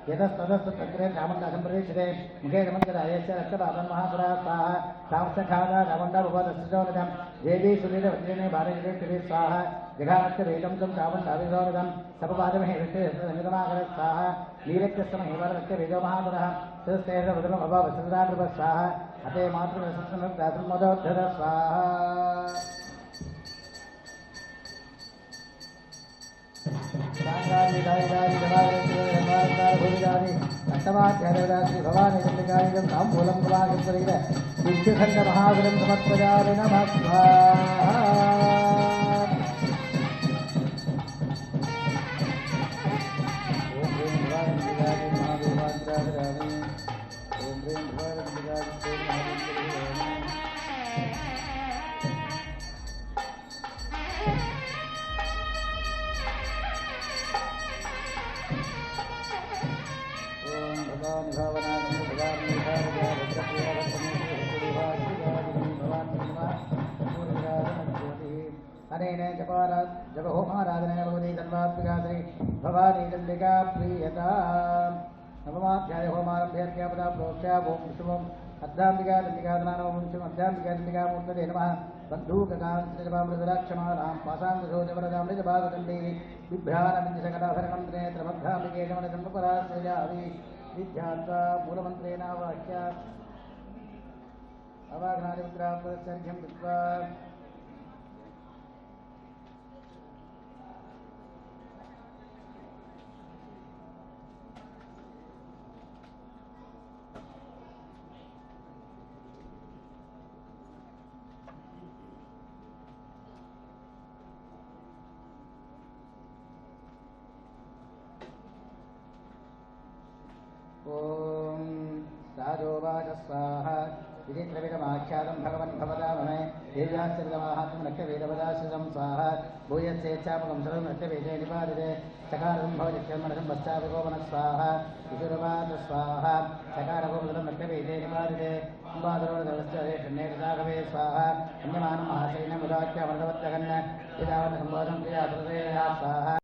यतस्ततस्तत्रे चामुण्डासम्प्रदेशते मुखे नमस्करायश्च रक्तपातं महापुरा स्वाहा सांस्थखादा चामुण्डाभवदस्सुजोनिदं देवी सुवीरवज्रेणे भारतीरे स्वाहा जघानक्षवेदं तं चामुण्डाभिजोनिदं सपपादमहे विष्णुसंगतमाकर स्वाहा नीलक्षस्तमहे वररक्तवेदो महापुरः सदस्तेजवदनमभावसदाकृप स्वाहा अते मातृसंस्कृतदासुमदोद्धर स्वाहा अष्टमाध्यायी भवानी चंद्रिकायुधम तांबूलम कुमार विद्युखंड महागुरम समर्पयामि नमः स्वाहा ओम ह्रीं भवानी महादेवाग्रामी ओम ह्रीं भवानी अनेन जपहोमाराधनेन भगवती तन्वात्मिकाश्री भवानी चंडिका प्रीयता नवमाध्याय होमारभ्यर्घ्यापदा प्रोक्ष्या ओं विष्णुम् अद्धाम्बिका चंडिकाधनानवंशम् अद्धाम्बिका चंडिकामूर्तये नमः बन्धूककांश्चजपामृतराक्षमाणां पाशाङ्कुशोजवरदामृतभागदण्डी बिभ्राणमिन्दसकलाभरणं नेत्रमद्धाम्बिके गमनजन्मपराश्रयावि विद्यात्वा मूलमन्त्रेण वाक्या अवाघ्नादिमुद्रापुरस्सर्घ्यं कृत्वा ओम साधोवाच स्वाहा विचित्रविदमाख्यातं भगवन् भवदामहे देव्याश्रितमाहात्म्यं नक्तवेदपदाश्रितं स्वाहा भूयस्येच्छापकं सर्वं नक्तवेदे निपादिते चकारं भवतित्यन्मनसं पश्चाविकोपनः स्वाहा विशुरवाच स्वाहा चकारभूमिदं नक्तवेदे निपादिते अम्बादरोदरस्य स्वाहा अन्यमानं महाशैनं उदाख्यामृतवत्यगन्न पितावन् सम्बोधं क्रियासुरसेया स्वाहा